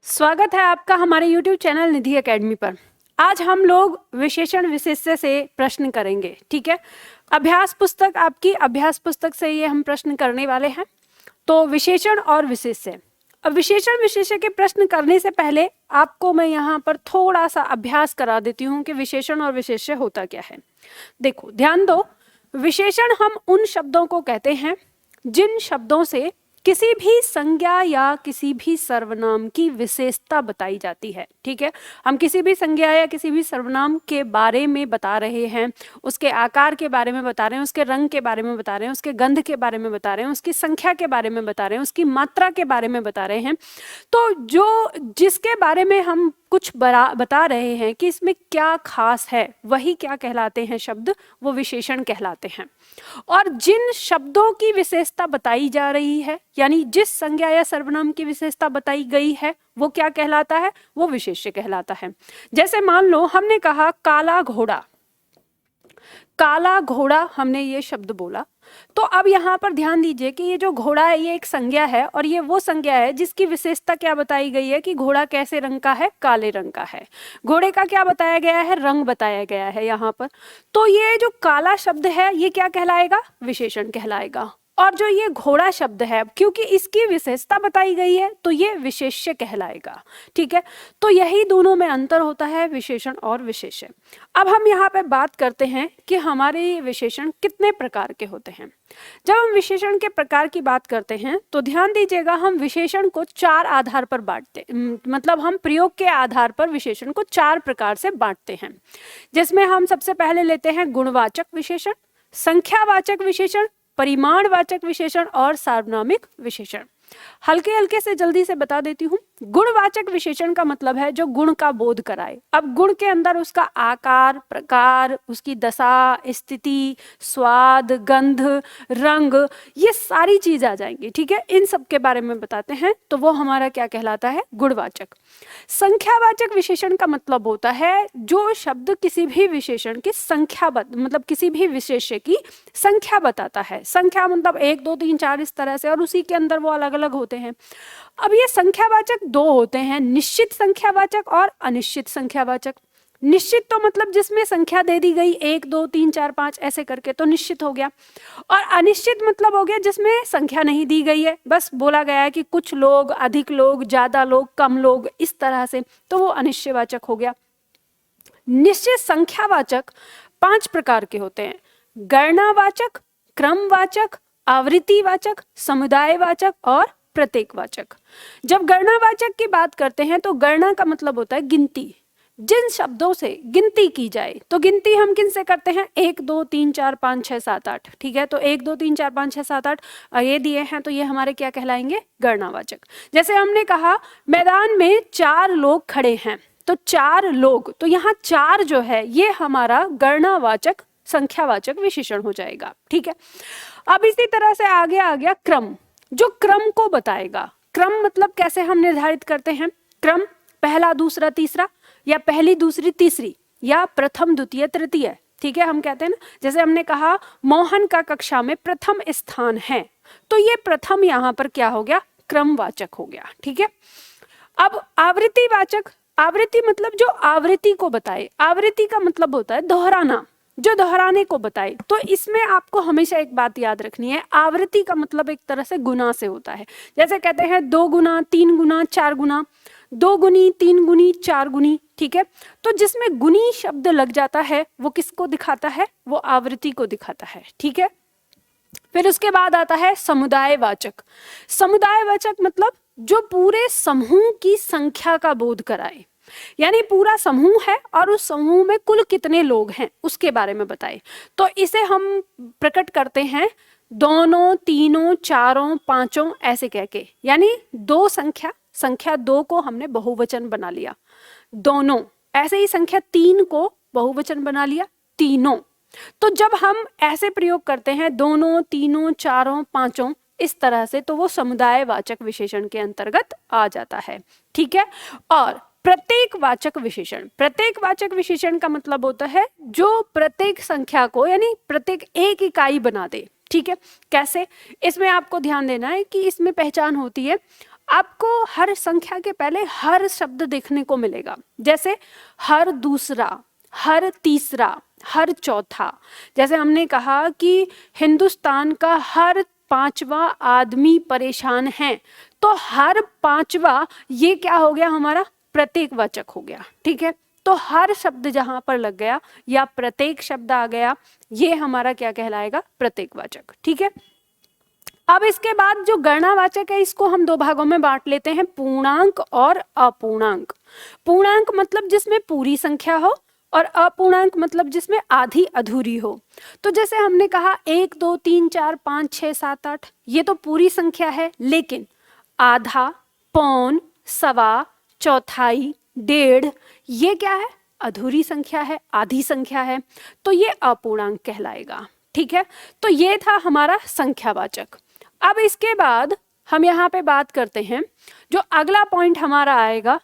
स्वागत है आपका हमारे YouTube चैनल निधि एकेडमी पर। आज हम लोग विशेषण विशेष्य से प्रश्न करेंगे। ठीक है, अभ्यास पुस्तक आपकी अभ्यास पुस्तक से ये हम प्रश्न करने वाले हैं। तो विशेषण और विशेष्य। अब विशेषण विशेष्य के प्रश्न करने से पहले आपको मैं यहाँ पर थोड़ा सा अभ्यास करा देती हूँ कि विशेषण और विशेष्य होता क्या है। देखो ध्यान दो, विशेषण हम उन शब्दों को कहते हैं जिन शब्दों से किसी भी संज्ञा या किसी भी सर्वनाम की विशेषता बताई जाती है। ठीक है, हम किसी भी संज्ञा या किसी भी सर्वनाम के बारे में बता रहे हैं, उसके आकार के बारे में बता रहे हैं, उसके रंग के बारे में बता रहे हैं, उसके गंध के बारे में बता रहे हैं, उसकी संख्या के बारे में बता रहे हैं, उसकी मात्रा के बारे में बता रहे हैं। तो जो जिसके बारे में हम कुछ बता रहे हैं कि इसमें क्या खास है, वही क्या कहलाते हैं शब्द, वो विशेषण कहलाते हैं। और जिन शब्दों की विशेषता बताई जा रही है, यानी जिस संज्ञा या सर्वनाम की विशेषता बताई गई है, वो क्या कहलाता है, वो विशेष्य कहलाता है। जैसे मान लो हमने कहा काला घोड़ा, काला घोड़ा हमने ये शब्द बोला, तो अब यहाँ पर ध्यान दीजिए कि ये जो घोड़ा है ये एक संज्ञा है और ये वो संज्ञा है जिसकी विशेषता क्या बताई गई है कि घोड़ा कैसे रंग का है, काले रंग का है। घोड़े का क्या बताया गया है, रंग बताया गया है यहाँ पर। तो ये जो काला शब्द है ये क्या कहलाएगा, विशेषण कहलाएगा। और जो ये घोड़ा शब्द है, क्योंकि इसकी विशेषता बताई गई है तो ये विशेष्य कहलाएगा। ठीक है, तो यही दोनों में अंतर होता है, विशेषण और विशेष्य। अब हम यहाँ पे बात करते हैं कि हमारे विशेषण कितने प्रकार के होते हैं। जब हम विशेषण के प्रकार की बात करते हैं तो ध्यान दीजिएगा, हम विशेषण को चार आधार पर बांटते, मतलब हम प्रयोग के आधार पर विशेषण को चार प्रकार से बांटते हैं, जिसमें हम सबसे पहले लेते हैं गुणवाचक विशेषण, संख्यावाचक विशेषण, परिमाणवाचक विशेषण और सार्वनामिक विशेषण। हल्के हल्के से जल्दी से बता देती हूँ। गुणवाचक विशेषण का मतलब है जो गुण का बोध कराए। अब गुण के अंदर उसका आकार, प्रकार, उसकी दशा, स्थिति, स्वाद, गंध, रंग, ये सारी चीज आ जाएंगी। ठीक है, इन सब के बारे में बताते हैं, तो वो हमारा क्या कहलाता है, गुणवाचक। संख्यावाचक विशेषण का मतलब होता है जो शब्द किसी भी विशेषण की संख्या मतलब किसी भी विशेष्य की संख्या बताता है। संख्या मतलब 1 2 3 4 इस तरह से, और उसी के अंदर वो अलग अलग होते हैं। अब ये संख्यावाचक दो होते हैं, निश्चित संख्यावाचक और अनिश्चित संख्यावाचक। निश्चित तो मतलब जिसमें संख्या दे दी गई 1 2 3 4 5 ऐसे करके, तो निश्चित हो गया। और अनिश्चित मतलब हो गया जिसमें संख्या नहीं दी गई है, बस बोला गया है कि कुछ लोग, अधिक लोग, ज्यादा लोग, कम लोग, इस तरह से, तो वो अनिश्चयवाचक हो गया। निश्चित संख्यावाचक 5 प्रकार के होते हैं, गणनावाचक, क्रमवाचक, आवृत्तिवाचक, समुदायवाचक और प्रत्येकवाचक। जब गणनावाचक की बात करते हैं तो गणना का मतलब होता है गिनती, जिन शब्दों से गिनती की जाए। तो गिनती हम किन से करते हैं, 1 2 3 4 5 6 7 8। ठीक है, तो 1 2 3 4 5 6 7 8 ये दिए हैं, तो ये हमारे क्या कहलाएंगे, गणनावाचक। जैसे हमने कहा मैदान में 4 लोग खड़े हैं, तो 4 लोग, तो यहाँ 4 जो है ये हमारा गणनावाचक संख्यावाचक विशेषण हो जाएगा। ठीक है, अब इसी तरह से आगे आ गया क्रम, जो क्रम को बताएगा। क्रम मतलब कैसे हम निर्धारित करते हैं, क्रम पहला दूसरा तीसरा, या पहली दूसरी तीसरी, या प्रथम द्वितीय तृतीय। ठीक है, हम कहते हैं ना, जैसे हमने कहा मोहन का कक्षा में प्रथम स्थान है, तो ये प्रथम यहाँ पर क्या हो गया, क्रमवाचक हो गया। ठीक है, अब आवृत्तिवाचक, आवृत्ति मतलब जो आवृत्ति को बताए। आवृत्ति का मतलब होता है दोहराना, जो दोहराने को बताए। तो इसमें आपको हमेशा एक बात याद रखनी है, आवृत्ति का मतलब एक तरह से गुना से होता है। जैसे कहते हैं 2 गुना, 3 गुना, 4 गुना, 2 गुनी, 3 गुनी, 4 गुनी। ठीक है, तो जिसमें गुनी शब्द लग जाता है वो किसको दिखाता है, वो आवृत्ति को दिखाता है। ठीक है, फिर उसके बाद आता है समुदायवाचक। समुदायवाचक मतलब जो पूरे समूह की संख्या का बोध कराए, यानी पूरा समूह है और उस समूह में कुल कितने लोग हैं उसके बारे में बताए। तो इसे हम प्रकट करते हैं दोनों, तीनों, चारों, पांचों ऐसे कह के, यानी दो संख्या 2 को हमने बहुवचन बना लिया, दोनों। ऐसे ही संख्या 3 को बहुवचन बना लिया, तीनों। तो जब हम ऐसे प्रयोग करते हैं दोनों, तीनों, चारों, पांचों, इस तरह से, तो वो समुदायवाचक विशेषण के अंतर्गत आ जाता है। ठीक है, और प्रत्येकवाचक विशेषण, प्रत्येकवाचक विशेषण का मतलब होता है जो प्रत्येक संख्या को, यानी प्रत्येक एक इकाई बना दे। ठीक है, कैसे, इसमें आपको ध्यान देना है कि इसमें पहचान होती है आपको हर संख्या के पहले हर शब्द देखने को मिलेगा, जैसे हर दूसरा, हर तीसरा, हर चौथा। जैसे हमने कहा कि हिंदुस्तान का हर पांचवा आदमी परेशान है, तो हर पांचवा ये क्या हो गया हमारा प्रत्येकवाचक हो गया, ठीक है। तो हर शब्द जहां पर लग गया या प्रत्येक शब्द आ गया, ये हमारा क्या कहलाएगा प्रत्येकवाचक, ठीक है। अब इसके बाद जो गणनावाचक है इसको हम दो भागों में बांट लेते हैं, पूर्णांक और अपूर्णांक। पूर्णांक मतलब जिसमें पूरी संख्या हो और अपूर्णांक मतलब जिसमें आधी अधूरी हो। तो जैसे हमने कहा 1 2 3 4 5 6 7 8 ये तो पूरी संख्या है, लेकिन आधा, पौन, सवा, चौथाई, डेढ़ ये क्या है अधूरी संख्या है, आधी संख्या है, तो ये अपूर्णांक कहलाएगा, ठीक है। तो ये था हमारा संख्यावाचक। अब इसके बाद हम यहाँ पे बात करते हैं, जो अगला पॉइंट हमारा आएगा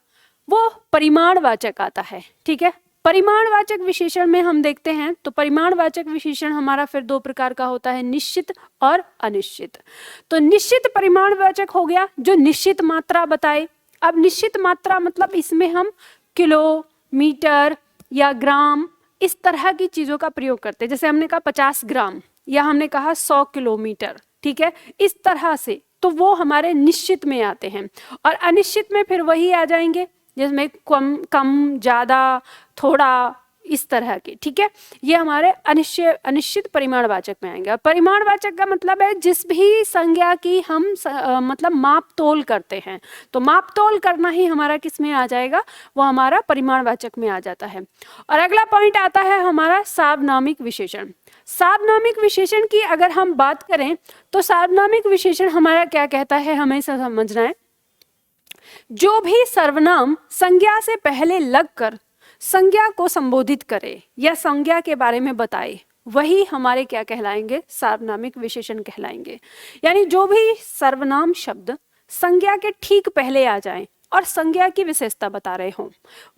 वो परिमाणवाचक आता है, ठीक है। परिमाणवाचक विशेषण में हम देखते हैं तो परिमाणवाचक विशेषण हमारा फिर दो प्रकार का होता है, निश्चित और अनिश्चित। तो निश्चित परिमाणवाचक हो गया जो निश्चित मात्रा बताए। अब निश्चित मात्रा मतलब इसमें हम किलो, मीटर या ग्राम इस तरह की चीजों का प्रयोग करते हैं। जैसे हमने कहा 50 ग्राम या हमने कहा 100 किलोमीटर, ठीक है, इस तरह से, तो वो हमारे निश्चित में आते हैं। और अनिश्चित में फिर वही आ जाएंगे जिसमें कम कम, ज्यादा, थोड़ा, इस तरह के, ठीक है। ये हमारे अनिश्चित परिमाणवाचक में आएंगे। और परिमाणवाचक का मतलब है जिस भी संज्ञा की हम मतलब माप तोल करते हैं, तो माप तोल करना ही हमारा किस में आ जाएगा, वो हमारा परिमाणवाचक में आ जाता है। और अगला पॉइंट आता है हमारा सार्वनामिक विशेषण। सार्वनामिक विशेषण की अगर हम बात करें तो सार्वनामिक विशेषण हमारा क्या कहता है, हमें समझना है, जो भी सर्वनाम संज्ञा से पहले लगकर संज्ञा को संबोधित करे या संज्ञा के बारे में बताए, वही हमारे क्या कहलाएंगे, सार्वनामिक विशेषण कहलाएंगे। यानी जो भी सर्वनाम शब्द संज्ञा के ठीक पहले आ जाएं और संज्ञा की विशेषता बता रहे हों,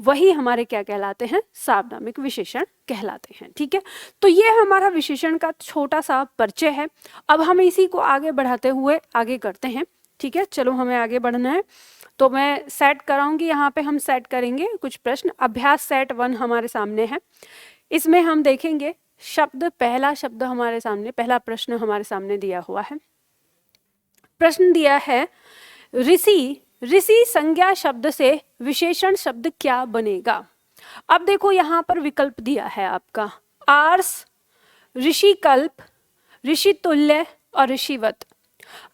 वही हमारे क्या कहलाते हैं, सार्वनामिक विशेषण कहलाते हैं, ठीक है। तो ये हमारा विशेषण का छोटा सा परिचय है। अब हम इसी को आगे बढ़ाते हुए आगे करते हैं, ठीक है। चलो हमें आगे बढ़ना है, तो मैं सेट कराऊंगी, यहाँ पे हम सेट करेंगे कुछ प्रश्न। अभ्यास सेट 1 हमारे सामने है, इसमें हम देखेंगे शब्द, पहला शब्द हमारे सामने, पहला प्रश्न हमारे सामने दिया हुआ है। प्रश्न दिया है ऋषि, ऋषि संज्ञा शब्द से विशेषण शब्द क्या बनेगा। अब देखो यहाँ पर विकल्प दिया है आपका आर्ष, ऋषि कल्प, ऋषि तुल्य और ऋषिवत।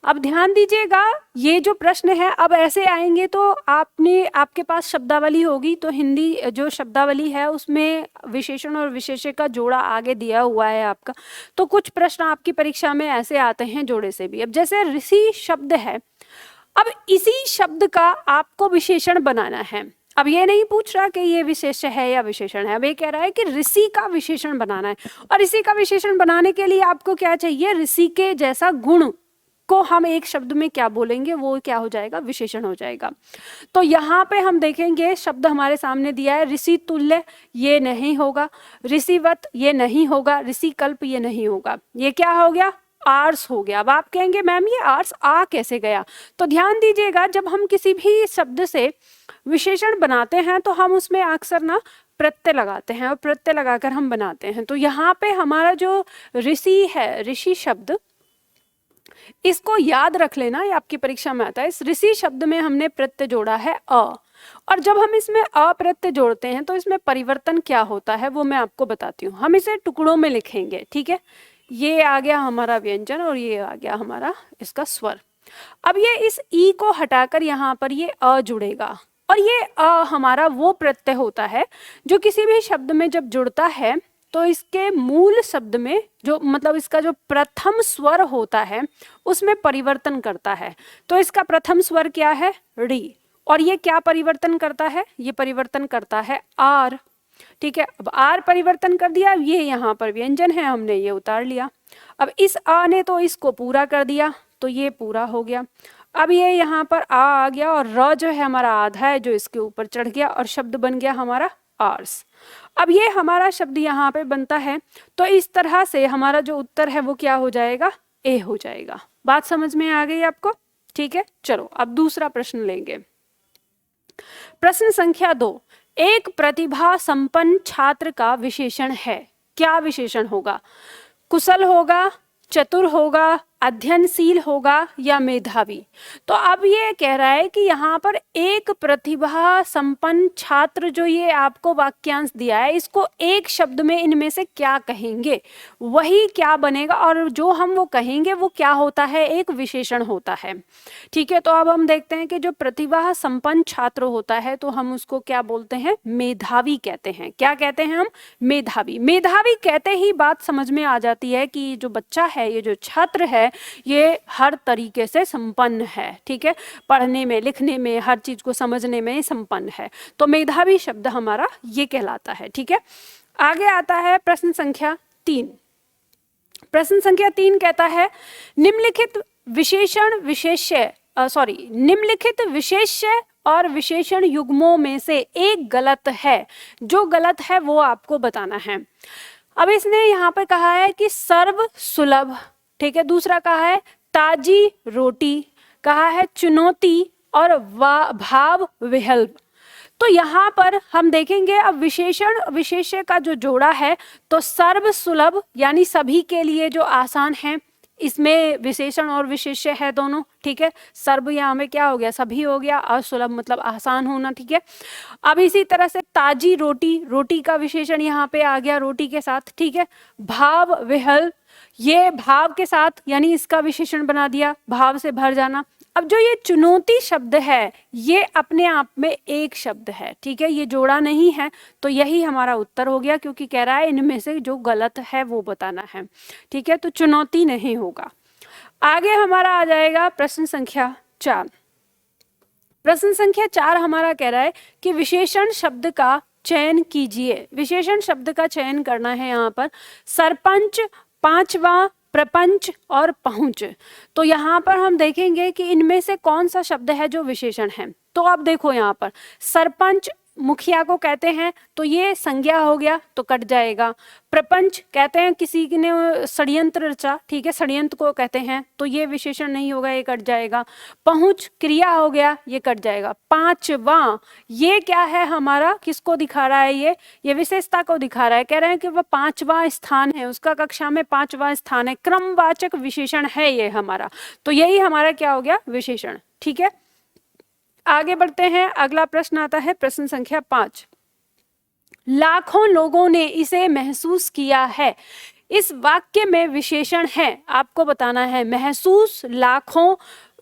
अब ध्यान दीजिएगा, ये जो प्रश्न है अब ऐसे आएंगे तो आपके पास शब्दावली होगी, तो हिंदी जो शब्दावली है उसमें विशेषण और विशेष्य का जोड़ा आगे दिया हुआ है आपका। तो कुछ प्रश्न आपकी परीक्षा में ऐसे आते हैं जोड़े से भी। अब जैसे ऋषि शब्द है, अब इसी शब्द का आपको विशेषण बनाना है। अब ये नहीं पूछ रहा कि ये विशेष्य है या विशेषण है, अब ये कह रहा है कि ऋषि का विशेषण बनाना है। और ऋषि का विशेषण बनाने के लिए आपको क्या चाहिए, ऋषि के जैसा गुण को हम एक शब्द में क्या बोलेंगे, वो क्या हो जाएगा, विशेषण हो जाएगा। तो यहाँ पे हम देखेंगे शब्द हमारे सामने दिया है, ऋषि तुल्य ये नहीं होगा, ऋषिवत ये नहीं होगा, ऋषि कल्प ये नहीं होगा, ये क्या हो गया, आर्स हो गया। अब आप कहेंगे मैम ये आर्स आ कैसे गया, तो ध्यान दीजिएगा, जब हम किसी भी शब्द से विशेषण बनाते हैं तो हम उसमें अक्सर ना प्रत्यय लगाते हैं और प्रत्यय लगाकर हम बनाते हैं। तो यहाँ पे हमारा जो ऋषि है, ऋषि शब्द, इसको याद रख लेना, ये आपकी परीक्षा में आता है। इस ऋषि शब्द में हमने प्रत्यय जोड़ा है अ, और जब हम इसमें अ प्रत्यय जोड़ते हैं तो इसमें परिवर्तन क्या होता है वो मैं आपको बताती हूँ। हम इसे टुकड़ों में लिखेंगे, ठीक है। ये आ गया हमारा व्यंजन और ये आ गया हमारा इसका स्वर। अब ये इस ई को हटाकर यहाँ पर ये अ जुड़ेगा, और ये अ हमारा वो प्रत्यय होता है जो किसी भी शब्द में जब जुड़ता है तो इसके मूल शब्द में जो मतलब इसका जो प्रथम स्वर होता है उसमें परिवर्तन करता है। तो इसका प्रथम स्वर क्या है, री, और ये क्या परिवर्तन करता है, ये परिवर्तन करता है आर, ठीक है। अब आर परिवर्तन कर दिया, ये यहाँ पर व्यंजन है, हमने ये उतार लिया। अब इस आ ने तो इसको पूरा कर दिया, तो ये पूरा हो गया। अब ये यहाँ पर आ गया और र जो है हमारा आधा है जो इसके ऊपर चढ़ गया और शब्द बन गया हमारा आर्स। अब ये हमारा शब्द यहाँ पे बनता है, तो इस तरह से हमारा जो उत्तर है वो क्या हो जाएगा, ए हो जाएगा। बात समझ में आ गई आपको, ठीक है, चलो अब दूसरा प्रश्न लेंगे। प्रश्न संख्या 2, एक प्रतिभा संपन्न छात्र का विशेषण है, क्या विशेषण होगा? कुशल होगा, चतुर होगा, अध्ययनशील होगा या मेधावी? तो अब ये कह रहा है कि यहाँ पर एक प्रतिभा संपन्न छात्र, जो ये आपको वाक्यांश दिया है, इसको एक शब्द में इनमें से क्या कहेंगे, वही क्या बनेगा, और जो हम वो कहेंगे वो क्या होता है, एक विशेषण होता है। ठीक है, तो अब हम देखते हैं कि जो प्रतिभा संपन्न छात्र होता है तो हम उसको क्या बोलते हैं, मेधावी कहते हैं। क्या कहते हैं हम? मेधावी। मेधावी कहते ही बात समझ में आ जाती है कि जो बच्चा है, ये जो छात्र है, ये हर तरीके से संपन्न है। ठीक है, पढ़ने में, लिखने में, हर चीज को समझने में संपन्न है। तो मेधावी शब्द हमारा ये कहलाता है। ठीक है, आगे आता है प्रश्न संख्या 3। प्रश्न संख्या 3 कहता है निम्नलिखित विशेष्य और विशेषण युग्मों में से एक गलत है, जो गलत है वो आपको बताना है। अब इसने यहाँ पे कहा है कि सर्व सुलभ, ठीक है, दूसरा कहा है ताजी रोटी, कहा है चुनौती और भाव विहल्प। तो यहाँ पर हम देखेंगे अब विशेषण विशेष्य का जो जोड़ा है, तो सर्व सुलभ यानी सभी के लिए जो आसान है, इसमें विशेषण और विशेष्य है दोनों। ठीक है, सर्व यहाँ में क्या हो गया, सभी हो गया, असुलभ मतलब आसान होना। ठीक है, अब इसी तरह से ताजी रोटी, रोटी का विशेषण यहाँ पे आ गया रोटी के साथ। ठीक है, भाव विहल, ये भाव के साथ यानी इसका विशेषण बना दिया, भाव से भर जाना। अब जो ये चुनौती शब्द है, ये अपने आप में एक शब्द है। ठीक है, ये जोड़ा नहीं है, तो यही हमारा उत्तर हो गया, क्योंकि कह रहा है इनमें से जो गलत है वो बताना है। ठीक है, तो चुनौती नहीं होगा। आगे हमारा आ जाएगा प्रश्न संख्या 4। प्रश्न संख्या 4 हमारा कह रहा है कि विशेषण शब्द का चयन कीजिए। विशेषण शब्द का चयन करना है यहाँ पर। सरपंच, पांचवा, प्रपंच और पहुंच। तो यहाँ पर हम देखेंगे कि इनमें से कौन सा शब्द है जो विशेषण है। तो आप देखो यहाँ पर सरपंच मुखिया को कहते हैं, तो ये संज्ञा हो गया, तो कट जाएगा। प्रपंच कहते हैं किसी ने षड्यंत्र रचा, ठीक है, षड्यंत्र को कहते हैं, तो ये विशेषण नहीं होगा, ये कट जाएगा। पहुंच क्रिया हो गया, ये कट जाएगा। पांचवा, ये क्या है हमारा, किसको दिखा रहा है, ये विशेषता को दिखा रहा है। कह रहे हैं कि वह 5वां स्थान है, उसका कक्षा में 5वां स्थान है, क्रमवाचक विशेषण है ये हमारा। तो यही हमारा क्या हो गया, विशेषण। ठीक है, आगे बढ़ते हैं। अगला प्रश्न आता है प्रश्न संख्या 5। लाखों लोगों ने इसे महसूस किया है, इस वाक्य में विशेषण है, आपको बताना है। महसूस, लाखों,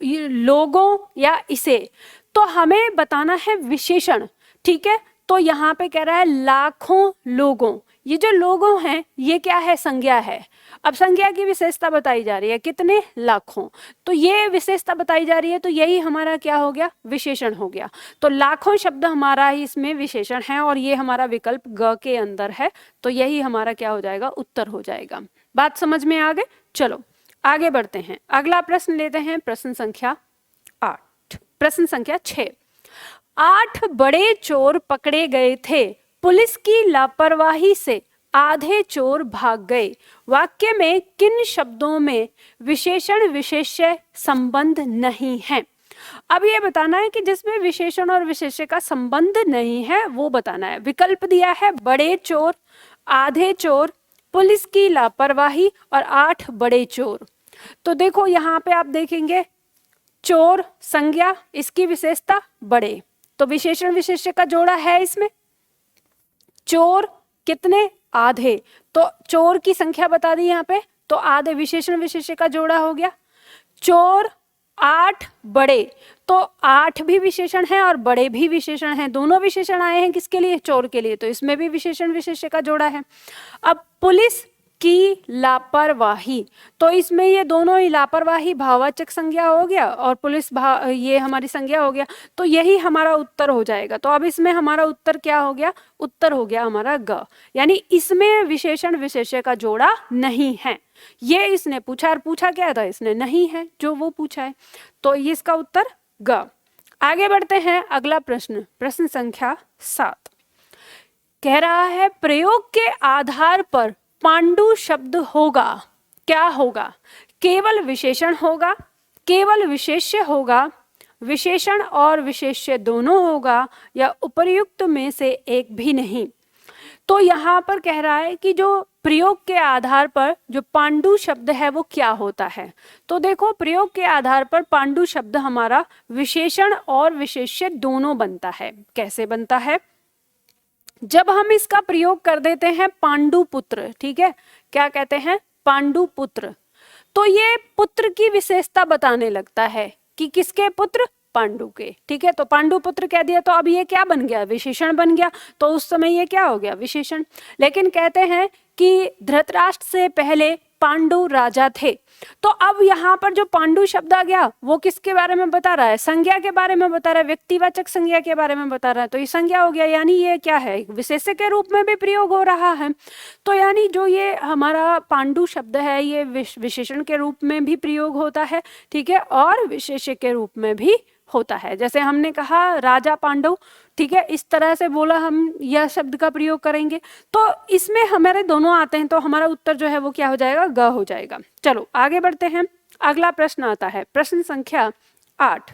लोगों या इसे, तो हमें बताना है विशेषण। ठीक है, तो यहाँ पे कह रहा है लाखों लोगों, ये जो लोगों हैं ये क्या है, संज्ञा है। अब संज्ञा की विशेषता बताई जा रही है, कितने, लाखों, तो ये विशेषता बताई जा रही है, तो यही हमारा क्या हो गया, विशेषण हो गया। तो लाखों शब्द हमारा ही इसमें विशेषण है, और ये हमारा विकल्प ग के अंदर है, तो यही हमारा क्या हो जाएगा, उत्तर हो जाएगा। बात समझ में आ गई? चलो आगे बढ़ते हैं। अगला प्रश्न लेते हैं, प्रश्न संख्या 8। प्रश्न संख्या 6। 8 बड़े चोर पकड़े गए थे, पुलिस की लापरवाही से आधे चोर भाग गए। वाक्य में किन शब्दों में विशेषण विशेष्य संबंध नहीं है? अब ये बताना है कि जिसमें विशेषण और विशेष्य का संबंध नहीं है वो बताना है। विकल्प दिया है बड़े चोर, आधे चोर, पुलिस की लापरवाही और 8 बड़े चोर। तो देखो यहाँ पे आप देखेंगे चोर संज्ञा, इसकी विशेषता बड़े, तो विशेषण विशेष्य का जोड़ा है इसमें। चोर कितने, आधे, तो चोर की संख्या बता दी यहाँ पे, तो आधे विशेषण विशेष्य का जोड़ा हो गया। चोर, 8 बड़े, तो 8 भी विशेषण है और बड़े भी विशेषण हैं, दोनों विशेषण आए हैं किसके लिए, चोर के लिए, तो इसमें भी विशेषण विशेष्य का जोड़ा है। अब पुलिस की लापरवाही, तो इसमें ये दोनों ही लापरवाही भाववाचक संज्ञा हो गया और पुलिस ये हमारी संज्ञा हो गया, तो यही हमारा उत्तर हो जाएगा। तो अब इसमें हमारा उत्तर क्या हो गया, उत्तर हो गया हमारा ग, यानी इसमें विशेषण विशेष्य का जोड़ा नहीं है। ये इसने पूछा, और पूछा क्या था इसने, नहीं है जो वो पूछा है, तो ये इसका उत्तर ग। आगे बढ़ते हैं, अगला प्रश्न, प्रश्न संख्या 7 कह रहा है प्रयोग के आधार पर पांडु शब्द होगा, क्या होगा, केवल विशेषण होगा, केवल विशेष्य होगा, विशेषण और विशेष्य दोनों होगा, या उपर्युक्त में से एक भी नहीं। तो यहाँ पर कह रहा है कि जो प्रयोग के आधार पर जो पांडु शब्द है वो क्या होता है। तो देखो, प्रयोग के आधार पर पांडु शब्द हमारा विशेषण और विशेष्य दोनों बनता है। कैसे बनता है? जब हम इसका प्रयोग कर देते हैं पांडु पुत्र, ठीक है, क्या कहते हैं? पांडु पुत्र। तो ये पुत्र की विशेषता बताने लगता है कि किसके पुत्र? पांडु के। ठीक है, तो पांडु पुत्र कह दिया तो अब ये क्या बन गया? विशेषण बन गया। तो उस समय ये क्या हो गया? विशेषण। लेकिन कहते हैं कि धृतराष्ट्र से पहले पांडु राजा थे। तो अब यहाँ पर जो पांडु शब्द आ गया वो किसके बारे में बता रहा है? संज्ञा के बारे में बता रहा है, व्यक्तिवाचक संज्ञा के बारे में बता रहा है। तो ये संज्ञा हो गया, यानी ये क्या है? विशेष्य के रूप में भी प्रयोग हो रहा है। तो यानी जो ये हमारा पांडु शब्द है ये विशेषण के रूप में भी प्रयोग होता है, ठीक है, और विशेष्य के रूप में भी होता है। जैसे हमने कहा राजा पांडव, ठीक है, इस तरह से बोला हम यह शब्द का प्रयोग करेंगे। तो इसमें हमारे दोनों आते हैं, तो हमारा उत्तर जो है वो क्या हो जाएगा? ग हो जाएगा। चलो आगे बढ़ते हैं। अगला प्रश्न आता है, प्रश्न संख्या 8।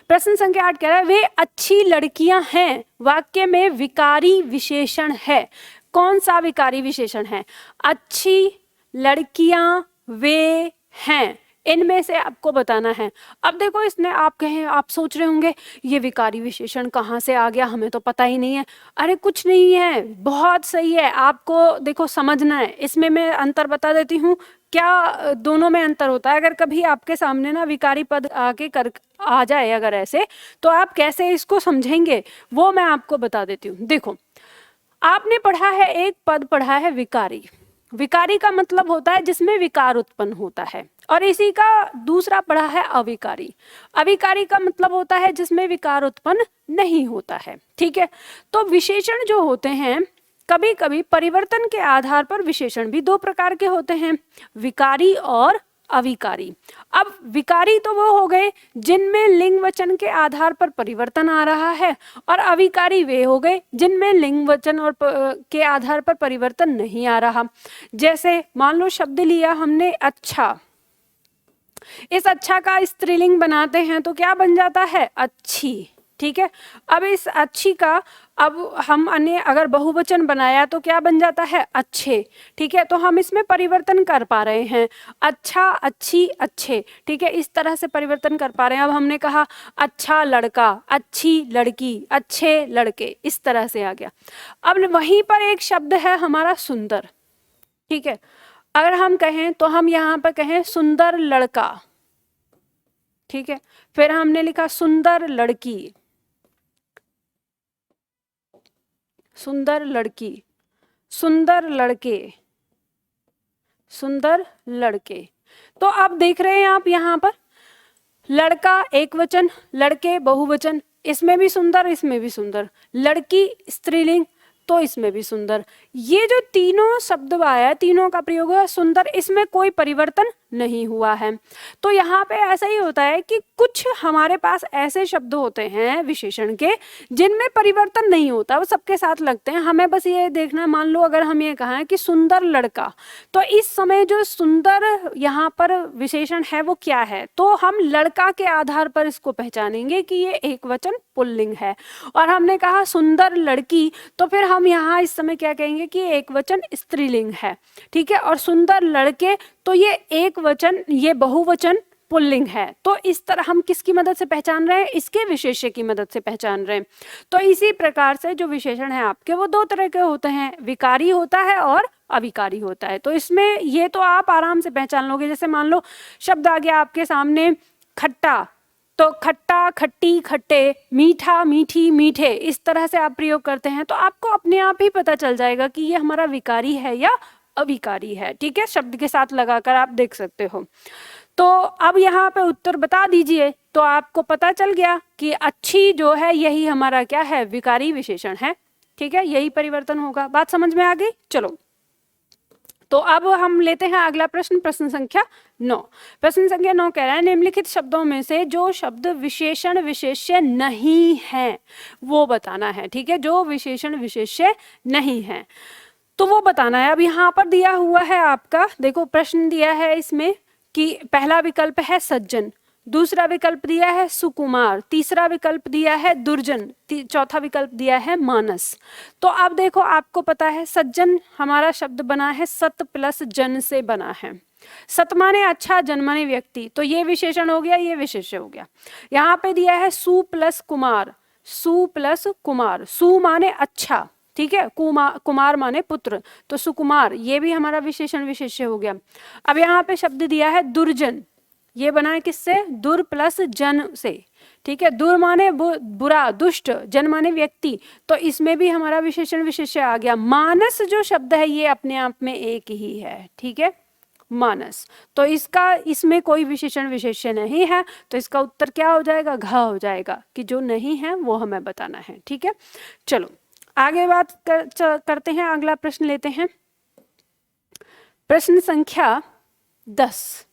प्रश्न संख्या 8 कह रहा है वे अच्छी लड़कियां हैं वाक्य में विकारी विशेषण है। कौन सा विकारी विशेषण है? अच्छी लड़कियां वे हैं, इनमें से आपको बताना है। अब देखो, इसने आप कहें, आप सोच रहे होंगे ये विकारी विशेषण कहाँ से आ गया, हमें तो पता ही नहीं है। अरे कुछ नहीं है, बहुत सही है, आपको देखो समझना है। इसमें मैं अंतर बता देती हूँ। क्या दोनों में अंतर होता है? अगर कभी आपके सामने ना विकारी पद आके कर आ जाए अगर ऐसे, तो आप कैसे इसको समझेंगे वो मैं आपको बता देती हूँ। देखो, आपने पढ़ा है, एक पद पढ़ा है विकारी। विकारी का मतलब होता है जिसमें विकार उत्पन्न होता है, और इसी का दूसरा पढ़ा है अविकारी। अविकारी का मतलब होता है जिसमें विकार उत्पन्न नहीं होता है, ठीक है। तो विशेषण जो होते हैं, कभी कभी परिवर्तन के आधार पर विशेषण भी दो प्रकार के होते हैं, विकारी और अविकारी। अब विकारी तो वो हो गए जिनमें लिंग वचन के आधार पर परिवर्तन आ रहा है, और अविकारी वे हो गए जिनमें लिंग वचन और के आधार पर परिवर्तन नहीं आ रहा। जैसे मान लो शब्द लिया हमने अच्छा, इस अच्छा का स्त्रीलिंग बनाते हैं तो क्या बन जाता है? अच्छी, ठीक है। अब इस अच्छी का अब हम अन्य अगर बहुवचन बनाया तो क्या बन जाता है? अच्छे, ठीक है। तो हम इसमें परिवर्तन कर पा रहे हैं, अच्छा, अच्छी, अच्छे, ठीक है, इस तरह से परिवर्तन कर पा रहे हैं। अब हमने कहा अच्छा लड़का, अच्छी लड़की, अच्छे लड़के, इस तरह से आ गया। अब वहीं पर एक शब्द है हमारा सुंदर, ठीक है। अगर हम कहें तो हम यहाँ पर कहें सुंदर लड़का, ठीक है। फिर हमने लिखा सुंदर लड़की, सुंदर लड़की, सुंदर लड़के, सुंदर लड़के। तो आप देख रहे हैं आप यहाँ पर लड़का एक वचन, लड़के बहुवचन, इसमें भी सुंदर, इसमें भी सुंदर, लड़की स्त्रीलिंग, तो इसमें भी सुंदर। ये जो तीनों शब्द आया, तीनों का प्रयोग हुआ सुंदर, इसमें कोई परिवर्तन नहीं हुआ है। तो यहाँ पे ऐसा ही होता है कि कुछ हमारे पास ऐसे शब्द होते हैं विशेषण के जिनमें परिवर्तन नहीं होता, वो सबके साथ लगते हैं। हमें बस ये देखना है, मान लो अगर हम ये कहा है कि सुंदर लड़का, तो इस समय जो सुंदर यहाँ पर विशेषण है वो क्या है? तो हम लड़का के आधार पर इसको पहचानेंगे कि ये एक वचन पुल्लिंग है। और हमने कहा सुंदर लड़की, तो फिर हम यहाँ इस समय क्या कहेंगे कि एक वचन स्त्रीलिंग है, ठीक है। और सुंदर लड़के, तो ये एक वचन, ये बहुवचन पुल्लिंग है। तो इस तरह हम किसकी मदद से पहचान रहे हैं? इसके विशेष्य की मदद से पहचान रहे हैं। तो इसी प्रकार से जो विशेषण है आपके वो दो तरह के होते हैं, विकारी होता है और अविकारी होता है। तो इसमें ये तो आप आराम से पहचान लोगे। जैसे मान लो शब्द आ गया आपके सामने खट्टा, तो खट्टा, खट्टी, खट्टे, मीठा, मीठी, मीठे, इस तरह से आप प्रयोग करते हैं तो आपको अपने आप ही पता चल जाएगा कि ये हमारा विकारी है या अविकारी है, ठीक है। शब्द के साथ लगाकर आप देख सकते हो। तो अब यहाँ पे उत्तर बता दीजिए, तो आपको पता चल गया कि अच्छी जो है यही हमारा क्या है? विकारी विशेषण है, ठीक है। यही परिवर्तन होगा। बात समझ में आ गई? चलो, तो अब हम लेते हैं अगला प्रश्न, प्रश्न संख्या 9। प्रश्न संख्या 9 कह रहा है निम्नलिखित शब्दों में से जो शब्द विशेषण विशेष्य नहीं है वो बताना है, ठीक है। जो विशेषण विशेष्य नहीं है तो वो बताना है। अब यहाँ पर दिया हुआ है आपका, देखो प्रश्न दिया है इसमें कि पहला विकल्प है सज्जन, दूसरा विकल्प दिया है सुकुमार, तीसरा विकल्प दिया है दुर्जन, चौथा विकल्प दिया है मानस। तो अब देखो, आपको पता है सज्जन हमारा शब्द बना है सत प्लस जन से बना है। सत माने अच्छा, जन माने व्यक्ति, तो ये विशेषण हो गया, ये विशेष्य हो गया। यहाँ पे दिया है सु प्लस कुमार, सु प्लस कुमार, सु माने अच्छा, ठीक है, कुमार माने पुत्र, तो सुकुमार, ये भी हमारा विशेषण विशेष्य हो गया। अब यहाँ पे शब्द दिया है दुर्जन, ये बना है किससे, दुर प्लस जन से, ठीक है, दुर माने बुरा, दुष्ट, जन माने व्यक्ति, तो इसमें भी हमारा विशेषण विशेष्य आ गया। मानस जो शब्द है ये अपने आप में एक ही है, ठीक है, मानस, तो इसका इसमें कोई विशेषण विशेष्य नहीं है, तो इसका उत्तर क्या हो जाएगा, घ हो जाएगा, कि जो नहीं है वो हमें बताना है, ठीक है। चलो आगे बात करते हैं, अगला प्रश्न लेते हैं, प्रश्न संख्या 10।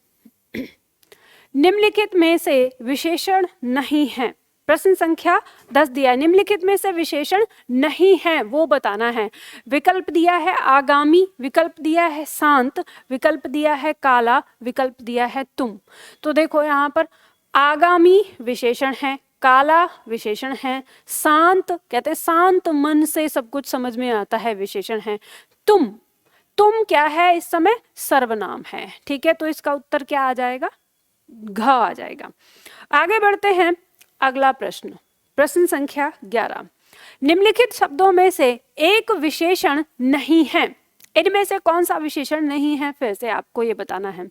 निम्नलिखित में से विशेषण नहीं है। प्रश्न संख्या 10 दिया है, निम्नलिखित में से विशेषण नहीं है वो बताना है। विकल्प दिया है आगामी, विकल्प दिया है शांत, विकल्प दिया है काला, विकल्प दिया है तुम। तो देखो यहाँ पर आगामी विशेषण है, काला विशेषण है, शांत कहते हैं शांत मन से सब कुछ समझ में आता है विशेषण है, तुम क्या है, इस समय सर्वनाम है, ठीक है, तो इसका उत्तर क्या आ जाएगा, घ आ जाएगा। आगे बढ़ते हैं, अगला प्रश्न, प्रश्न संख्या 11। निम्नलिखित शब्दों में से एक विशेषण नहीं है, इनमें से कौन सा विशेषण नहीं है, फिर से आपको ये बताना है।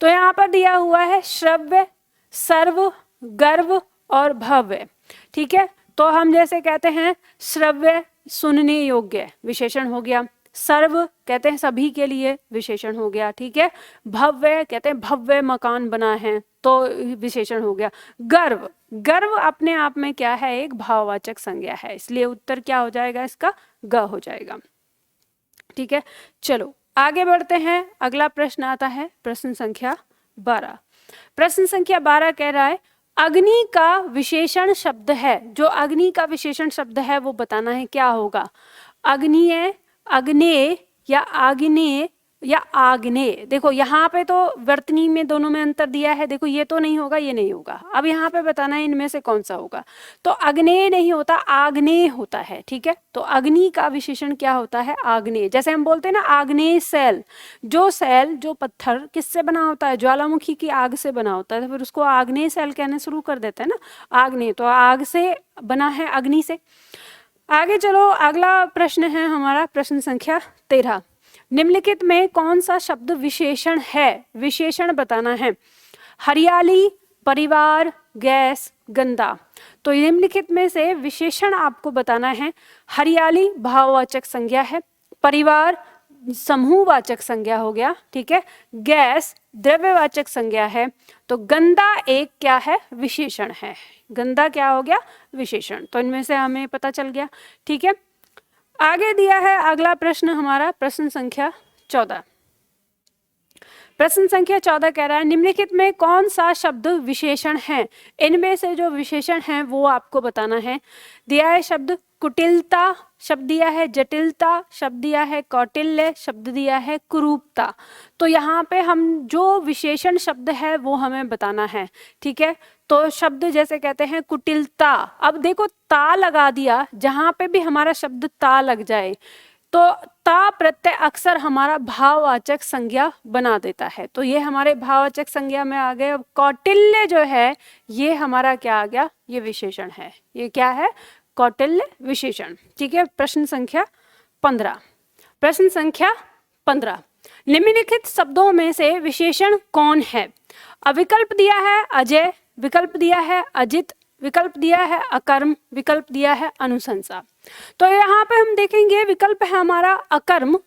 तो यहाँ पर दिया हुआ है श्रव्य, सर्व, गर्व और भव्य, ठीक है, तो हम जैसे कहते हैं श्रव्य सुनने योग्य विशेषण हो गया, सर्व कहते हैं सभी के लिए विशेषण हो गया, ठीक है, भव्य कहते हैं भव्य मकान बना है तो विशेषण हो गया, गर्व, गर्व अपने आप में क्या है, एक भाववाचक संज्ञा है, इसलिए उत्तर क्या हो जाएगा, इसका ग हो जाएगा, ठीक है। चलो आगे बढ़ते हैं, अगला प्रश्न आता है प्रश्न संख्या 12। प्रश्न संख्या 12 कह रहा है अग्नि का विशेषण शब्द है, जो अग्नि का विशेषण शब्द है वो बताना है, क्या होगा, अग्निय, अग्नेय या आग्नेय या आग्नेय। देखो यहाँ पे तो वर्तनी में दोनों में अंतर दिया है, देखो ये तो नहीं होगा, ये नहीं होगा, अब यहाँ पे बताना है इनमें से कौन सा होगा, तो अग्नेय नहीं होता, आग्नेय होता है, ठीक है, तो अग्नि का विशेषण क्या होता है, आग्नेय। जैसे हम बोलते हैं ना आग्नेय सेल, जो पत्थर किससे बना होता है, ज्वालामुखी की आग से बना होता है, तो फिर उसको आग्नेय सेल कहने शुरू कर देते हैं ना, आग्नेय, तो आग से बना है, अग्नि से। आगे चलो, अगला प्रश्न है हमारा प्रश्न संख्या 13। निम्नलिखित में कौन सा शब्द विशेषण है, विशेषण बताना है, हरियाली, परिवार, गैस, गंदा। तो निम्नलिखित में से विशेषण आपको बताना है, हरियाली भाववाचक संज्ञा है, परिवार समूहवाचक संज्ञा हो गया, ठीक है, गैस द्रव्यवाचक संज्ञा है, तो गंदा एक क्या है, विशेषण है, गंदा क्या हो गया, विशेषण। तो इनमें से हमें पता चल गया, ठीक है। आगे दिया है अगला प्रश्न हमारा प्रश्न संख्या 14। प्रश्न संख्या 14 कह रहा है निम्नलिखित में कौन सा शब्द विशेषण है, इनमें से जो विशेषण है वो आपको बताना है। दिया है शब्द कुटिलता, शब्द दिया है जटिलता, शब्द दिया है कौटिल्य, शब्द दिया है कुरूपता। तो यहाँ पे हम जो विशेषण शब्द है वो हमें बताना है, ठीक है। तो शब्द जैसे कहते हैं कुटिलता, अब देखो ता लगा दिया, जहां पे भी हमारा शब्द ता लग जाए तो ता प्रत्यय अक्सर हमारा भाववाचक संज्ञा बना देता है, तो ये हमारे भाववाचक संज्ञा में आ गए। अब कौटिल्य जो है ये हमारा क्या आ गया, ये विशेषण है, ये क्या है, कौटिल्य विशेषण, ठीक है। प्रश्न संख्या 15। प्रश्न संख्या 15, निम्नलिखित शब्दों में से विशेषण कौन है। अब विकल्प दिया है अजय, विकल्प दिया है अजित, विकल्प दिया है अकर्म, विकल्प दिया है अनुशंसा। तो यहाँ पे हम देखेंगे विकल्प है हमारा अकर्म,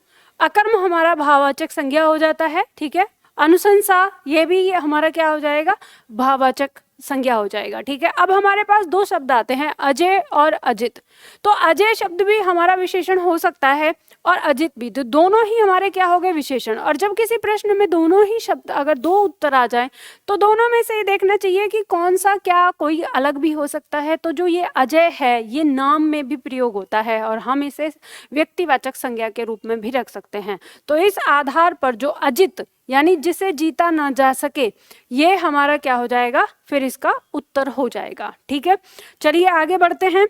अकर्म हमारा भाववाचक संज्ञा हो जाता है, ठीक है। अनुशंसा ये भी हमारा क्या हो जाएगा, भाववाचक संज्ञा हो जाएगा, ठीक है। अब हमारे पास दो शब्द आते हैं अजय और अजित, तो अजय शब्द भी हमारा विशेषण हो सकता है और अजित भी, तो दोनों ही हमारे क्या हो गए विशेषण। और जब किसी प्रश्न में दोनों ही शब्द अगर दो उत्तर आ जाए तो दोनों में से देखना चाहिए कि कौन सा क्या कोई अलग भी हो सकता है। तो जो ये अजय है ये नाम में भी प्रयोग होता है और हम इसे व्यक्तिवाचक संज्ञा के रूप में भी रख सकते हैं। तो इस आधार पर जो अजित यानी जिसे जीता ना जा सके, ये हमारा क्या हो जाएगा, फिर इसका उत्तर हो जाएगा। ठीक है, चलिए आगे बढ़ते हैं।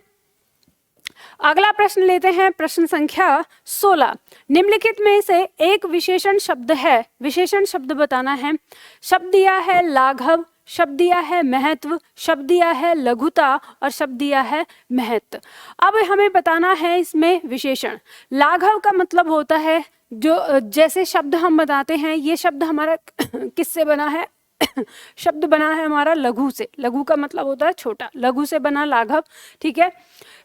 अगला प्रश्न लेते हैं, प्रश्न संख्या 16। निम्नलिखित में से एक विशेषण शब्द है, विशेषण शब्द बताना है। शब्द दिया है लाघव, शब्द दिया है महत्व, शब्द दिया है लघुता और शब्द दिया है महत्व। अब हमें बताना है इसमें विशेषण। लाघव का मतलब होता है जो जैसे शब्द हम बताते हैं, ये शब्द हमारा किससे बना है शब्द बना है हमारा लघु से। लघु का मतलब होता है छोटा, लघु से बना लाघव। ठीक है,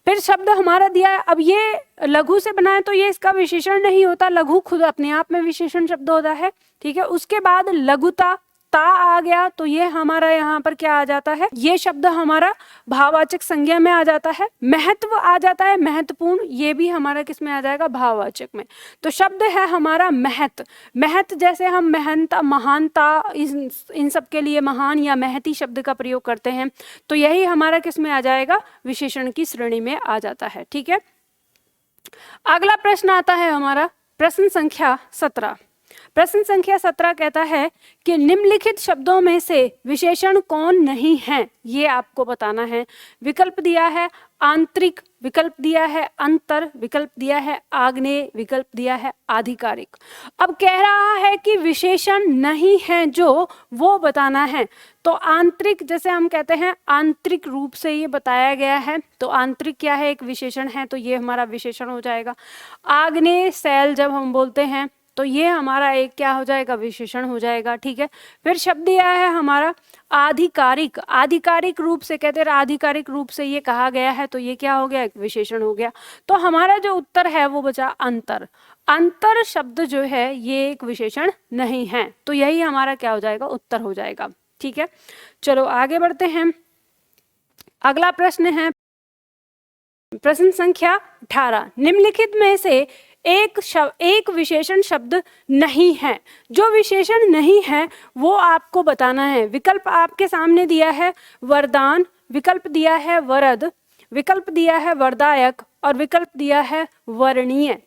फिर शब्द हमारा दिया है, अब ये लघु से बना है तो ये इसका विशेषण नहीं होता, लघु खुद अपने आप में विशेषण शब्द होता है। ठीक है, उसके बाद लघुता, ता आ गया तो ये हमारा यहाँ पर क्या आ जाता है, ये शब्द हमारा भाववाचक संज्ञा में आ जाता है। महत्व आ जाता है, महत्वपूर्ण, ये भी हमारा किस में आ जाएगा, भाववाचक में। तो शब्द है हमारा महत। महत जैसे हम महंता, महानता, इन सब के लिए महान या महती शब्द का प्रयोग करते हैं, तो यही हमारा किस में आ जाएगा, विशेषण की श्रेणी में आ जाता है। ठीक है, अगला प्रश्न आता है हमारा प्रश्न संख्या 17। प्रश्न संख्या 17 कहता है कि निम्नलिखित शब्दों में से विशेषण कौन नहीं है, ये आपको बताना है। विकल्प दिया है आंतरिक, विकल्प दिया है अंतर, विकल्प दिया है आग्नेय, विकल्प दिया है आधिकारिक। अब कह रहा है कि विशेषण नहीं है जो, वो बताना है। तो आंतरिक, जैसे हम कहते हैं आंतरिक रूप से ये बताया गया है, तो आंतरिक क्या है, एक विशेषण है, तो ये हमारा विशेषण हो जाएगा। आग्नेय शैल जब हम बोलते हैं तो ये हमारा एक क्या हो जाएगा, विशेषण हो जाएगा। ठीक है, फिर शब्द दिया है हमारा आधिकारिक। आधिकारिक रूप से कहते हैं, आधिकारिक रूप से ये कहा गया है, तो ये क्या हो गया, एक विशेषण हो गया। तो हमारा जो उत्तर है वो बचा अंतर। अंतर शब्द जो है ये एक विशेषण नहीं है, तो यही हमारा क्या हो जाएगा, उत्तर हो जाएगा। ठीक है, चलो आगे बढ़ते हैं। अगला प्रश्न है प्रश्न संख्या 18। निम्नलिखित में से एक विशेषण शब्द नहीं है। जो विशेषण नहीं है वो आपको बताना है। विकल्प आपके सामने दिया है वरदान, विकल्प दिया है वरद, विकल्प दिया है वरदायक और विकल्प दिया है वर्णीय।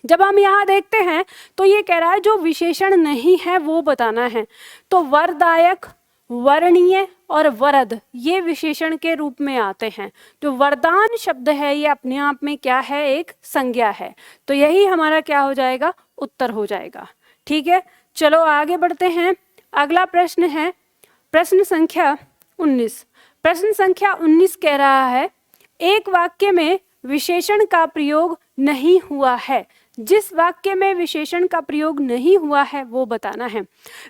जब हम यहाँ देखते हैं तो ये कह रहा है जो विशेषण नहीं है वो बताना है। तो वरदायक, वर्णीय और वरद ये विशेषण के रूप में आते हैं। जो वरदान शब्द है ये अपने आप में क्या है, एक संज्ञा है, तो यही हमारा क्या हो जाएगा, उत्तर हो जाएगा। ठीक है, चलो आगे बढ़ते हैं। अगला प्रश्न है प्रश्न संख्या 19। प्रश्न संख्या 19 कह रहा है एक वाक्य में विशेषण का प्रयोग नहीं हुआ है। जिस वाक्य में विशेषण का प्रयोग नहीं हुआ है वो बताना है।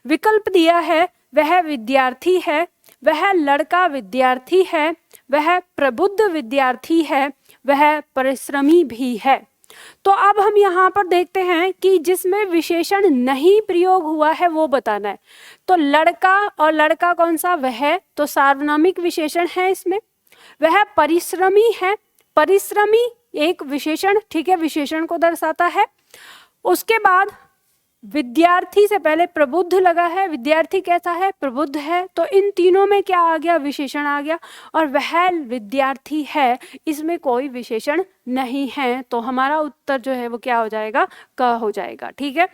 विकल्प दिया है वह विद्यार्थी है, वह लड़का विद्यार्थी है, वह प्रबुद्ध विद्यार्थी है, वह परिश्रमी भी है। तो अब हम यहाँ पर देखते हैं कि जिसमें विशेषण नहीं प्रयोग हुआ है वो बताना है। तो लड़का, और लड़का कौन सा, वह तो सार्वनामिक विशेषण है इसमें। वह परिश्रमी है, परिश्रमी एक विशेषण, ठीक है, विशेषण को दर्शाता है। उसके बाद विद्यार्थी से पहले प्रबुद्ध लगा है, विद्यार्थी कैसा है, प्रबुद्ध है, तो इन तीनों में क्या आ गया, विशेषण आ गया। और वह विद्यार्थी है, इसमें कोई विशेषण नहीं है, तो हमारा उत्तर जो है वो क्या हो जाएगा, क हो जाएगा। ठीक है,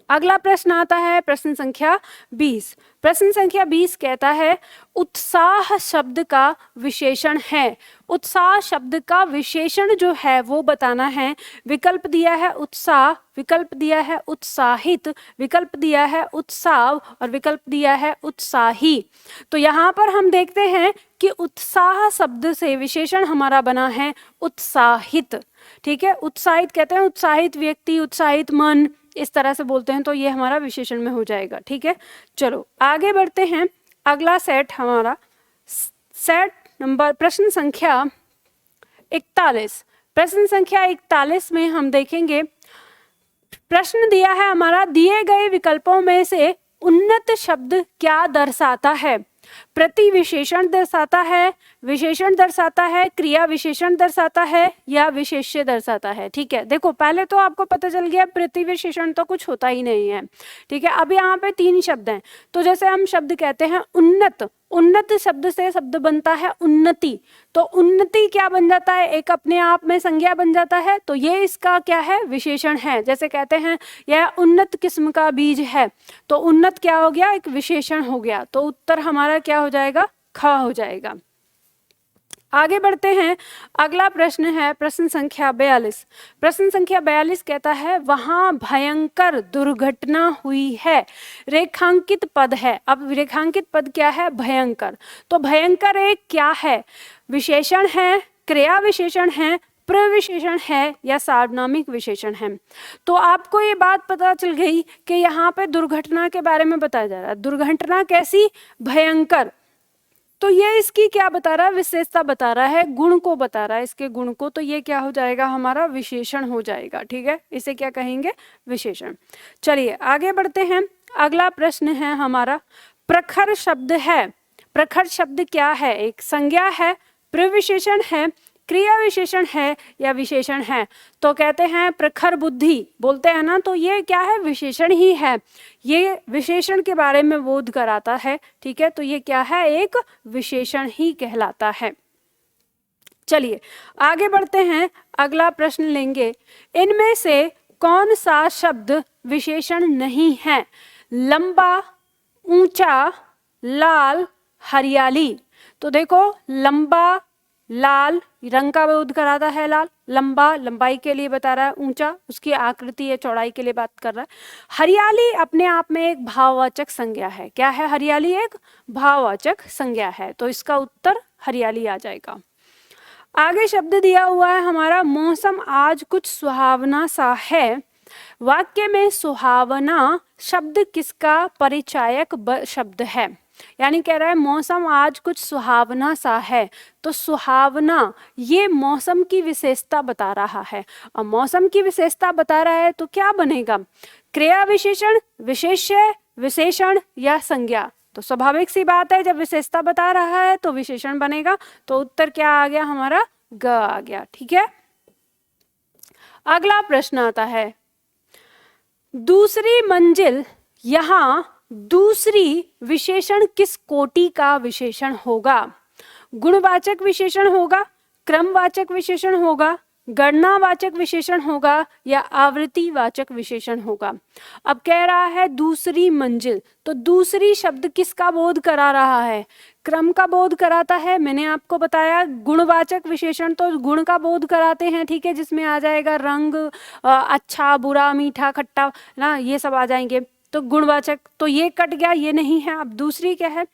अगला प्रश्न आता है प्रश्न संख्या 20। प्रश्न संख्या 20 कहता है उत्साह शब्द का विशेषण है। उत्साह शब्द का विशेषण जो है वो बताना है। विकल्प दिया है उत्साह, विकल्प दिया है उत्साहित, विकल्प दिया है उत्साव और विकल्प दिया है उत्साही। तो यहाँ पर हम देखते हैं कि उत्साह शब्द से विशेषण हमारा बना है उत्साहित। ठीक है, उत्साहित कहते हैं उत्साहित व्यक्ति, उत्साहित मन, इस तरह से बोलते हैं, तो ये हमारा विशेषण में हो जाएगा। ठीक है, चलो आगे बढ़ते हैं। अगला सेट हमारा सेट नंबर प्रश्न संख्या 41। प्रश्न संख्या 41 में हम देखेंगे, प्रश्न दिया है हमारा दिए गए विकल्पों में से उन्नत शब्द क्या दर्शाता है। प्रति विशेषण दर्शाता है, विशेषण दर्शाता है, क्रिया विशेषण दर्शाता है या विशेष्य दर्शाता है। ठीक है, देखो पहले तो आपको पता चल गया प्रति विशेषण तो कुछ होता ही नहीं है। ठीक है, अब यहाँ पे 3 शब्द हैं, तो जैसे हम शब्द कहते हैं उन्नत, उन्नत शब्द से शब्द बनता है उन्नति, तो उन्नति क्या बन जाता है, एक अपने आप में संज्ञा बन जाता है, तो ये इसका क्या है, विशेषण है। जैसे कहते हैं यह उन्नत किस्म का बीज है, तो उन्नत क्या हो गया, एक विशेषण हो गया, तो उत्तर हमारा क्या हो जाएगा, ख हो जाएगा। आगे बढ़ते हैं, अगला प्रश्न है प्रश्न संख्या 42। प्रश्न संख्या 42 कहता है वहां भयंकर दुर्घटना हुई है, रेखांकित पद है। अब रेखांकित पद क्या है, भयंकर, तो भयंकर एक क्या है, विशेषण है, क्रिया विशेषण है, प्रविशेषण है या सार्वनामिक विशेषण है। तो आपको ये बात पता चल गई कि यहाँ पे दुर्घटना के बारे में बताया जा रहा है। दुर्घटना कैसी, भयंकर, तो ये इसकी क्या बता रहा है, विशेषता बता रहा है, गुण को बता रहा है, इसके गुण को, तो ये क्या हो जाएगा, हमारा विशेषण हो जाएगा। ठीक है, इसे क्या कहेंगे, विशेषण। चलिए आगे बढ़ते हैं, अगला प्रश्न है हमारा प्रखर शब्द है। प्रखर शब्द क्या है, एक संज्ञा है, प्रविशेषण है, क्रिया विशेषण है या विशेषण है। तो कहते हैं प्रखर बुद्धि बोलते हैं ना, तो ये क्या है, विशेषण ही है, ये विशेषण के बारे में बोध कराता है। ठीक है, तो ये क्या है, एक विशेषण ही कहलाता है। चलिए आगे बढ़ते हैं, अगला प्रश्न लेंगे, इनमें से कौन सा शब्द विशेषण नहीं है, लंबा, ऊंचा, लाल, हरियाली। तो देखो लंबा, लाल, रंग का बोध कराता है लाल, लंबा लंबाई के लिए बता रहा है, ऊंचा उसकी आकृति या चौड़ाई के लिए बात कर रहा है, हरियाली अपने आप में एक भाववाचक संज्ञा है। क्या है, हरियाली एक भाववाचक संज्ञा है, तो इसका उत्तर हरियाली आ जाएगा। आगे शब्द दिया हुआ है हमारा मौसम आज कुछ सुहावना सा है। वाक्य में सुहावना शब्द किसका परिचायक शब्द है, यानी कह रहा है मौसम आज कुछ सुहावना सा है, तो सुहावना ये मौसम की विशेषता बता रहा है। और मौसम की विशेषता बता रहा है तो क्या बनेगा, क्रिया विशेषण, विशेष्य, विशेषण या संज्ञा। तो स्वाभाविक सी बात है, जब विशेषता बता रहा है तो विशेषण बनेगा, तो उत्तर क्या आ गया हमारा, ग आ गया। ठीक है, अगला प्रश्न आता है, दूसरी मंजिल, यहाँ दूसरी विशेषण किस कोटि का विशेषण होगा, गुणवाचक विशेषण होगा, क्रमवाचक विशेषण होगा, गणनावाचक विशेषण होगा या आवृत्तिवाचक विशेषण होगा। अब कह रहा है दूसरी मंजिल, तो दूसरी शब्द किसका बोध करा रहा है, क्रम का बोध कराता है। मैंने आपको बताया गुणवाचक विशेषण तो गुण का बोध कराते हैं, ठीक है, जिसमें आ जाएगा रंग, अच्छा, बुरा, मीठा, खट्टा ना, ये सब आ जाएंगे, तो गुणवाचक, तो ये कट गया, ये नहीं है। अब दूसरी क्या है,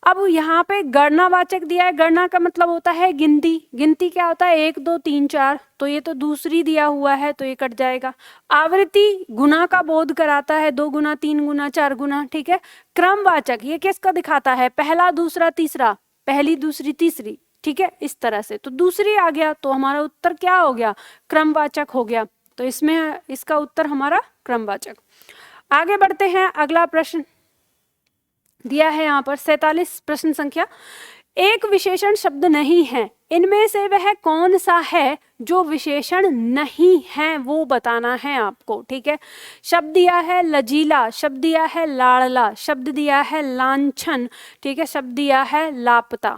अब यहाँ पे गणनावाचक दिया है, गणना का मतलब होता है गिनती, गिनती क्या होता है 1 2 3 4, तो ये तो दूसरी दिया हुआ है, तो ये कट जाएगा। आवृत्ति गुना का बोध कराता है, 2 गुना, 3 गुना, 4 गुना, ठीक है। क्रमवाचक ये किसका दिखाता है, पहला, दूसरा, तीसरा, पहली, दूसरी, तीसरी, ठीक है, इस तरह से, तो दूसरी आ गया, तो हमारा उत्तर क्या हो गया, क्रमवाचक हो गया, तो इसमें इसका उत्तर हमारा क्रमवाचक। आगे बढ़ते हैं, अगला प्रश्न दिया है यहाँ पर 47 प्रश्न संख्या, एक विशेषण शब्द नहीं है, इनमें से वह कौन सा है जो विशेषण नहीं है, वो बताना है आपको। ठीक है, शब्द दिया है लजीला, शब्द दिया है लाड़ला, शब्द दिया है लांछन, ठीक है, शब्द दिया है लापता।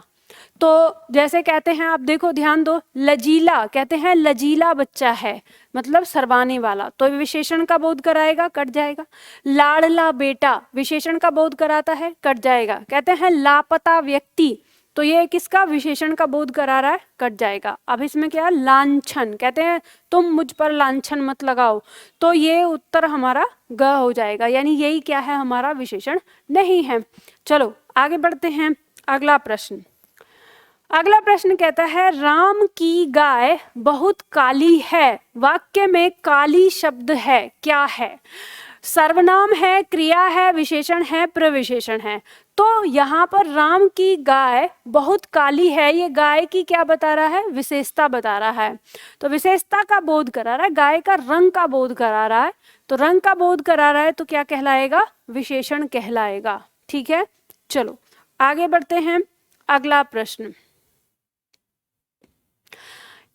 तो जैसे कहते हैं, आप देखो ध्यान दो, लजीला कहते हैं लजीला बच्चा है, मतलब सरवाने वाला, तो विशेषण का बोध कराएगा, कट जाएगा। लाड़ला बेटा विशेषण का बोध कराता है, कट जाएगा। कहते हैं लापता व्यक्ति, तो ये किसका विशेषण का बोध करा रहा है, कट जाएगा। अब इसमें क्या है, लांछन कहते हैं तुम मुझ पर लांछन मत लगाओ, तो ये उत्तर हमारा ग हो जाएगा, यानी यही क्या है, हमारा विशेषण नहीं है। चलो आगे बढ़ते हैं, अगला प्रश्न। अगला प्रश्न कहता है राम की गाय बहुत काली है, वाक्य में काली शब्द है, क्या है, सर्वनाम है, क्रिया है, विशेषण है, प्रविशेषण है। तो यहाँ पर राम की गाय बहुत काली है, ये गाय की क्या बता रहा है, विशेषता बता रहा है, तो विशेषता का बोध करा रहा है, गाय का रंग का बोध करा रहा है, तो रंग का बोध करा रहा है तो क्या कहलाएगा, विशेषण कहलाएगा। ठीक है, चलो आगे बढ़ते हैं, अगला प्रश्न,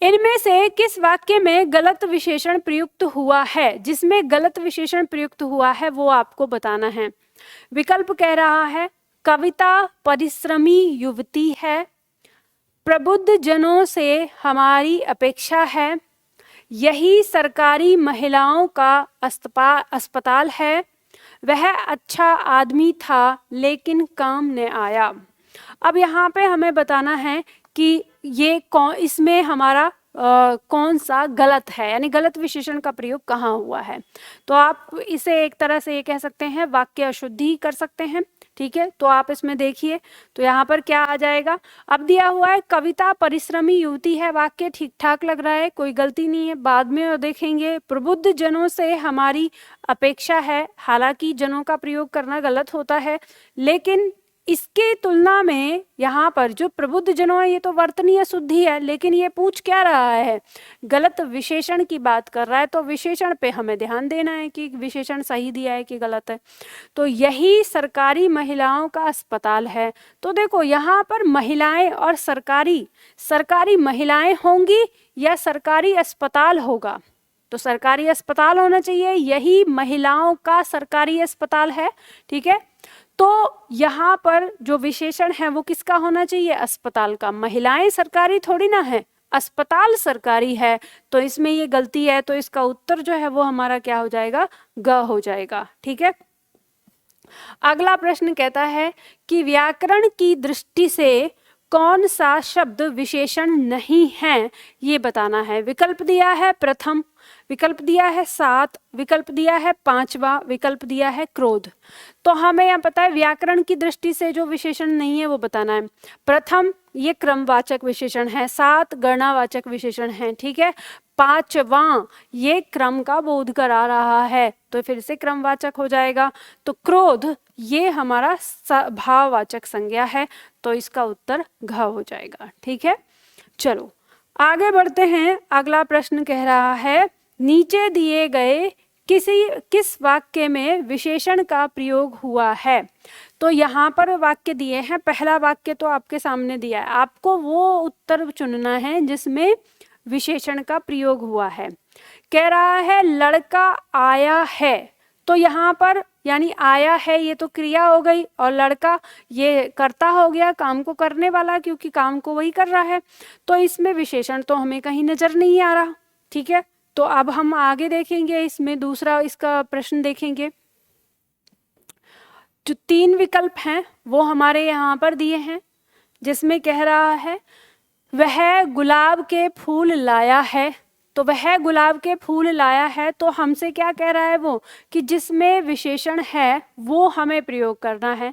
इनमें से किस वाक्य में गलत विशेषण प्रयुक्त हुआ है? जिसमें गलत विशेषण प्रयुक्त हुआ है वो आपको बताना है। विकल्प कह रहा है कविता परिश्रमी युवती है, प्रबुद्ध जनों से हमारी अपेक्षा है, यही सरकारी महिलाओं का अस्पताल है, वह अच्छा आदमी था लेकिन काम न आया। अब यहाँ पे हमें बताना है कि ये कौन, इसमें हमारा कौन सा गलत है, यानी गलत विशेषण का प्रयोग कहाँ हुआ है। तो आप इसे एक तरह से ये कह सकते हैं वाक्य अशुद्धि कर सकते हैं, ठीक है। तो आप इसमें देखिए, तो यहाँ पर क्या आ जाएगा, अब दिया हुआ है कविता परिश्रमी युवती है, वाक्य ठीक ठाक लग रहा है, कोई गलती नहीं है। बाद में और देखेंगे प्रबुद्ध जनों से हमारी अपेक्षा है, हालांकि जनों का प्रयोग करना गलत होता है, लेकिन इसके तुलना में यहाँ पर जो प्रबुद्ध जनों है ये तो वर्तनीय शुद्धि है, लेकिन ये पूछ क्या रहा है, गलत विशेषण की बात कर रहा है। तो विशेषण पे हमें ध्यान देना है कि विशेषण सही दिया है कि गलत है। तो यही सरकारी महिलाओं का अस्पताल है। तो देखो यहाँ पर महिलाएं और सरकारी महिलाएं होंगी या सरकारी अस्पताल होगा, तो सरकारी अस्पताल होना चाहिए, यही महिलाओं का सरकारी अस्पताल है, ठीक है। तो यहाँ पर जो विशेषण है वो किसका होना चाहिए, अस्पताल का। महिलाएं सरकारी थोड़ी ना है, अस्पताल सरकारी है, तो इसमें ये गलती है। तो इसका उत्तर जो है वो हमारा क्या हो जाएगा, ग हो जाएगा, ठीक है। अगला प्रश्न कहता है कि व्याकरण की दृष्टि से कौन सा शब्द विशेषण नहीं है, ये बताना है। विकल्प दिया है प्रथम, विकल्प दिया है सात, विकल्प दिया है पांचवा, विकल्प दिया है क्रोध। तो हमें यहाँ पता है व्याकरण की दृष्टि से जो विशेषण नहीं है वो बताना है। प्रथम ये क्रमवाचक विशेषण है, सात गणनावाचक विशेषण है, ठीक है। पांचवा ये क्रम का बोध करा रहा है, तो फिर से क्रमवाचक हो जाएगा। तो क्रोध ये हमारा भाववाचक संज्ञा है, तो इसका उत्तर घ हो जाएगा, ठीक है। चलो आगे बढ़ते हैं। अगला प्रश्न कह रहा है नीचे दिए गए किस वाक्य में विशेषण का प्रयोग हुआ है। तो यहाँ पर वाक्य दिए हैं, पहला वाक्य तो आपके सामने दिया है, आपको वो उत्तर चुनना है जिसमें विशेषण का प्रयोग हुआ है। कह रहा है लड़का आया है, तो यहाँ पर यानी आया है ये तो क्रिया हो गई, और लड़का ये कर्ता हो गया, काम को करने वाला, क्योंकि काम को वही कर रहा है। तो इसमें विशेषण तो हमें कहीं नजर नहीं आ रहा, ठीक है। तो अब हम आगे देखेंगे, इसमें दूसरा इसका प्रश्न देखेंगे। जो तीन विकल्प हैं वो हमारे यहाँ पर दिए हैं, जिसमें कह रहा है वह गुलाब के फूल लाया है। तो वह गुलाब के फूल लाया है, तो हमसे क्या कह रहा है वो, कि जिसमें विशेषण है वो हमें प्रयोग करना है।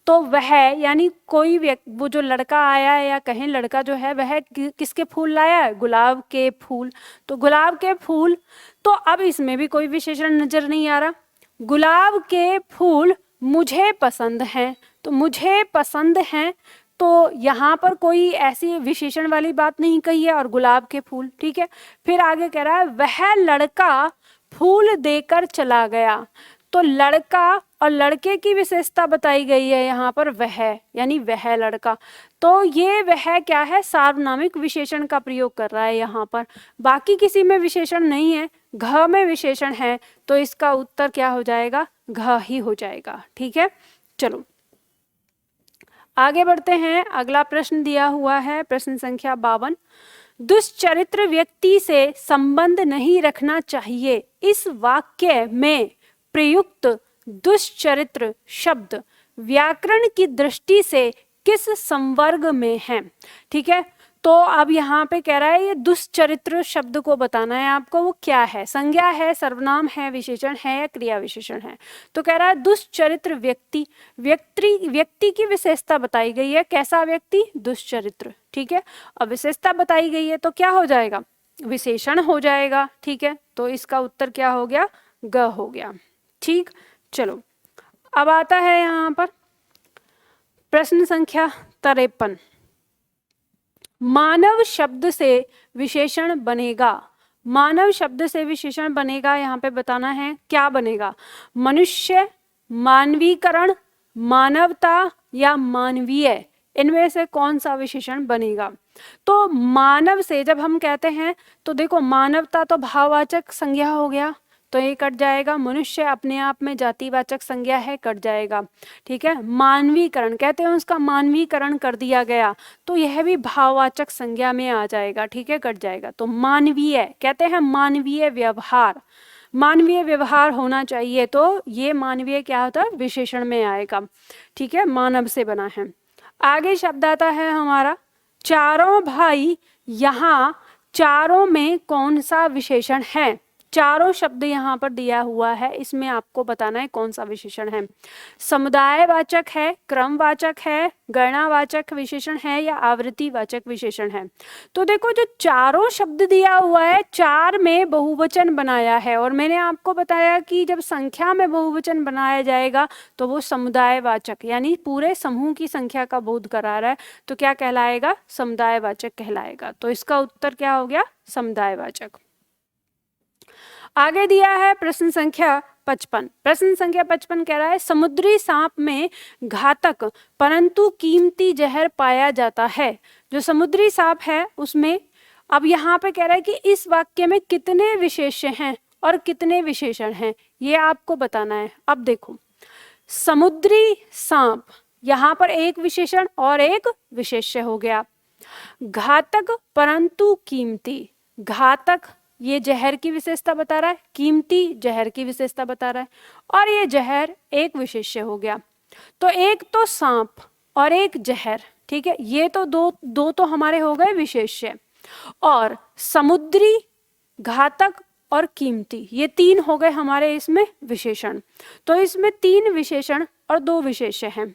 तो वह यानी कोई व्यक्ति, वो जो लड़का आया है या कहें लड़का जो है वह किसके फूल लाया है, गुलाब के फूल। तो गुलाब के फूल, तो अब इसमें भी कोई विशेषण नजर नहीं आ रहा। गुलाब के फूल मुझे पसंद हैं, तो मुझे पसंद हैं, तो यहाँ पर कोई ऐसी विशेषण वाली बात नहीं कही है, और गुलाब के फूल, ठीक है। फिर आगे कह रहा है वह लड़का फूल देकर चला गया। तो लड़का और लड़के की विशेषता बताई गई है यहाँ पर वह, यानी वह लड़का। तो ये वह क्या है, सार्वनामिक विशेषण का प्रयोग कर रहा है यहाँ पर, बाकी किसी में विशेषण नहीं है, घ में विशेषण है, तो इसका उत्तर क्या हो जाएगा, घ ही हो जाएगा, ठीक है। चलो आगे बढ़ते हैं। अगला प्रश्न दिया हुआ है प्रश्न संख्या 52, दुष्चरित्र व्यक्ति से संबंध नहीं रखना चाहिए। इस वाक्य में प्रयुक्त दुष्चरित्र शब्द व्याकरण की दृष्टि से किस संवर्ग में है, ठीक है। तो अब यहाँ पे कह रहा है ये दुष्चरित्र शब्द को बताना है आपको, वो क्या है, संज्ञा है, सर्वनाम है, विशेषण है या क्रिया विशेषण है। तो कह रहा है दुष्चरित्र व्यक्ति, व्यक्ति की विशेषता बताई गई है, कैसा व्यक्ति, दुष्चरित्र, ठीक है। अब विशेषता बताई गई है तो क्या हो जाएगा, विशेषण हो जाएगा, ठीक है। तो इसका उत्तर क्या हो गया, ग हो गया, ठीक। चलो अब आता है यहाँ पर प्रश्न संख्या 53, मानव शब्द से विशेषण बनेगा। मानव शब्द से विशेषण बनेगा, यहाँ पे बताना है क्या बनेगा, मनुष्य, मानवीकरण, मानवता या मानवीय, इनमें से कौन सा विशेषण बनेगा? तो मानव से जब हम कहते हैं तो देखो मानवता तो भाववाचक संज्ञा हो गया, तो ये कट जाएगा। मनुष्य अपने आप में जातिवाचक संज्ञा है, कट जाएगा। ठीक है, मानवीकरण कहते हैं उसका मानवीकरण कर दिया गया, तो यह भी भाववाचक संज्ञा में आ जाएगा। ठीक है, कट जाएगा। तो मानवीय कहते हैं मानवीय व्यवहार, मानवीय व्यवहार होना चाहिए, तो ये मानवीय क्या होता है? विशेषण में आएगा। ठीक है, मानव से बना है। आगे शब्द आता है हमारा चारों भाई, यहाँ चारों में कौन सा विशेषण है? चारों शब्द यहाँ पर दिया हुआ है, इसमें आपको बताना है कौन सा विशेषण है। समुदायवाचक है, क्रमवाचक है, गणनावाचक विशेषण है या आवृत्तिवाचक विशेषण है? तो देखो जो चारों शब्द दिया हुआ है, चार में बहुवचन बनाया है, और मैंने आपको बताया कि जब संख्या में बहुवचन बनाया जाएगा तो वो समुदायवाचक यानी पूरे समूह की संख्या का बोध करा रहा है, तो क्या कहलाएगा? समुदायवाचक कहलाएगा। तो इसका उत्तर क्या हो गया? समुदायवाचक। आगे दिया है प्रश्न संख्या 55। प्रश्न संख्या 55 कह रहा है समुद्री सांप में घातक परंतु कीमती जहर पाया जाता है। जो समुद्री सांप है उसमें, अब यहाँ पे कह रहा है कि इस वाक्य में कितने विशेष्य हैं और कितने विशेषण हैं, ये आपको बताना है। अब देखो समुद्री सांप, यहाँ पर एक विशेषण और एक विशेष्य हो गया। घातक परंतु कीमती, घातक ये जहर की विशेषता बता रहा है, कीमती जहर की विशेषता बता रहा है, और ये जहर एक विशेष्य हो गया। तो एक तो सांप और एक जहर, ठीक है, ये तो दो तो हमारे हो गए विशेष्य, और समुद्री, घातक और कीमती, ये तीन हो गए हमारे इसमें विशेषण। तो इसमें तीन विशेषण और दो विशेष्य हैं।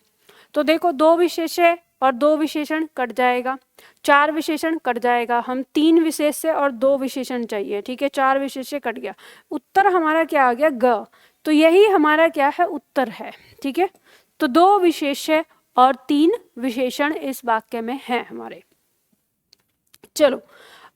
तो देखो दो विशेष्य और दो विशेषण कट जाएगा, चार विशेषण कट जाएगा। हम तीन विशेष्य और दो विशेषण चाहिए। ठीक है, चार विशेष्य कट गया, उत्तर हमारा क्या आ गया? ग। तो यही हमारा क्या है? उत्तर है। ठीक है, तो दो विशेष्य और तीन विशेषण इस वाक्य में है हमारे। चलो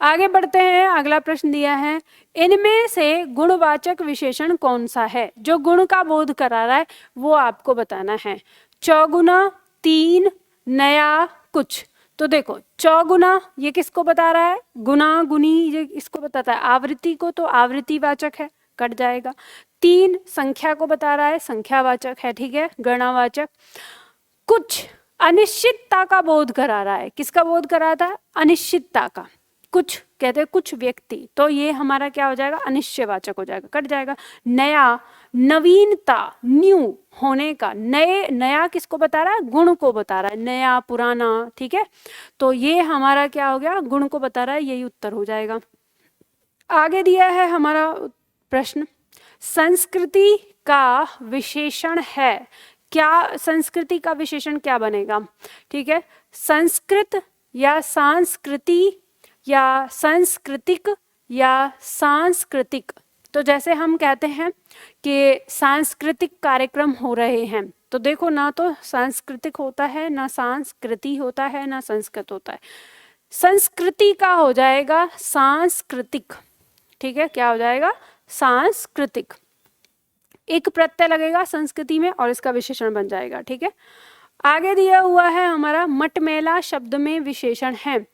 आगे बढ़ते हैं। अगला प्रश्न दिया है इनमें से गुणवाचक विशेषण कौन सा है? जो गुण का बोध करा रहा है वो आपको बताना है। चौगुना, तीन, नया, कुछ। तो देखो चौगुना ये किसको बता रहा है? गुना, गुनी, ये इसको बताता है। आवृत्ति को, तो आवृत्तिवाचक है, कट जाएगा। तीन संख्या को बता रहा है, संख्यावाचक है। ठीक है, गणनावाचक। कुछ अनिश्चितता का बोध करा रहा है, किसका बोध करा था? अनिश्चितता का। कुछ कहते हैं कुछ व्यक्ति, तो ये हमारा क्या हो जाएगा? अनिश्चयवाचक हो जाएगा, कट जाएगा। नया, नवीनता, न्यू होने का। नए, नया किसको बता रहा है? गुण को बता रहा है, नया, पुराना। ठीक है, तो ये हमारा क्या हो गया? गुण को बता रहा है, यही उत्तर हो जाएगा। आगे दिया है हमारा प्रश्न संस्कृति का विशेषण है क्या? संस्कृति का विशेषण क्या बनेगा? ठीक है, संस्कृत या सांस्कृति या सांस्कृतिक या सांस्कृतिक। तो जैसे हम कहते हैं कि सांस्कृतिक कार्यक्रम हो रहे हैं, तो देखो ना तो सांस्कृतिक होता है, ना सांस्कृति होता है, ना संस्कृत होता है। संस्कृति का हो जाएगा सांस्कृतिक। ठीक है, क्या हो जाएगा? सांस्कृतिक। एक प्रत्यय लगेगा संस्कृति में और इसका विशेषण बन जाएगा। ठीक है, आगे दिया हुआ है हमारा मटमेला शब्द में विशेषण है,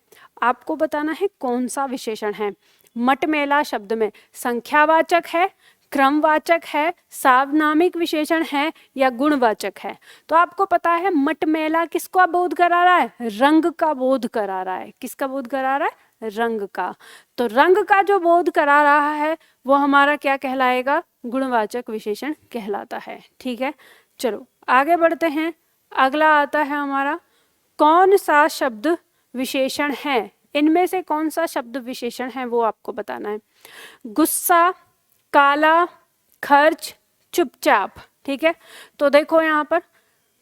आपको बताना है कौन सा विशेषण है। मटमेला शब्द में संख्यावाचक है, क्रमवाचक है, सार्वनामिक विशेषण है या गुणवाचक है? तो आपको पता है मटमेला किसका बोध करा रहा है? रंग का बोध करा रहा है। किसका बोध करा रहा है? रंग का। तो रंग का जो बोध करा रहा है वो हमारा क्या कहलाएगा? गुणवाचक विशेषण कहलाता है। ठीक है, चलो आगे बढ़ते हैं। अगला आता है हमारा कौन सा शब्द विशेषण है? इनमें से कौन सा शब्द विशेषण है वो आपको बताना है। गुस्सा, काला, खर्च, चुपचाप। ठीक है, तो देखो यहाँ पर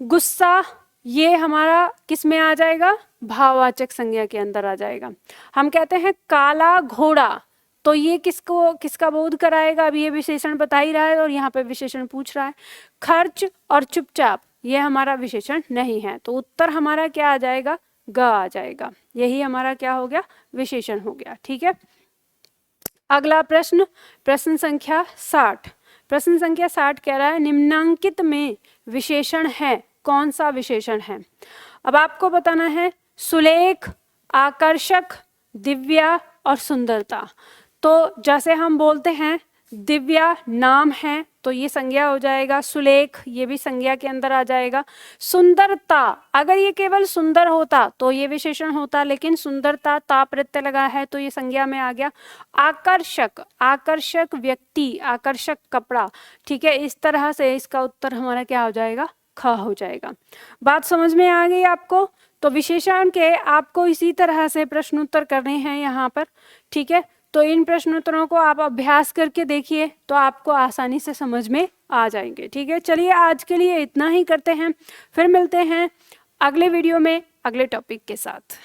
गुस्सा ये हमारा किस में आ जाएगा? भाववाचक संज्ञा के अंदर आ जाएगा। हम कहते हैं काला घोड़ा, तो ये किसको, किसका बोध कराएगा? अब ये विशेषण बता ही रहा है और यहाँ पे विशेषण पूछ रहा है। खर्च और चुपचाप ये हमारा विशेषण नहीं है, तो उत्तर हमारा क्या आ जाएगा? ग आ जाएगा। यही हमारा क्या हो गया? विशेषण हो गया। ठीक है, अगला प्रश्न, प्रश्न संख्या 60। प्रश्न संख्या 60 कह रहा है निम्नांकित में विशेषण है, कौन सा विशेषण है? अब आपको बताना है सुलेख, आकर्षक, दिव्या और सुंदरता। तो जैसे हम बोलते हैं दिव्या नाम है तो ये संज्ञा हो जाएगा, सुलेख ये भी संज्ञा के अंदर आ जाएगा, सुंदरता अगर ये केवल सुंदर होता तो ये विशेषण होता, लेकिन सुंदरता ता प्रत्यय लगा है तो ये संज्ञा में आ गया। आकर्षक, आकर्षक व्यक्ति, आकर्षक कपड़ा, ठीक है, इस तरह से इसका उत्तर हमारा क्या हो जाएगा? ख हो जाएगा। बात समझ में आ गई आपको? तो विशेषण के आपको इसी तरह से प्रश्न उत्तर करने हैं यहाँ पर, ठीक है। तो इन प्रश्नोत्तरों को आप अभ्यास करके देखिए तो आपको आसानी से समझ में आ जाएंगे, ठीक है। चलिए आज के लिए इतना ही करते हैं, फिर मिलते हैं अगले वीडियो में अगले टॉपिक के साथ।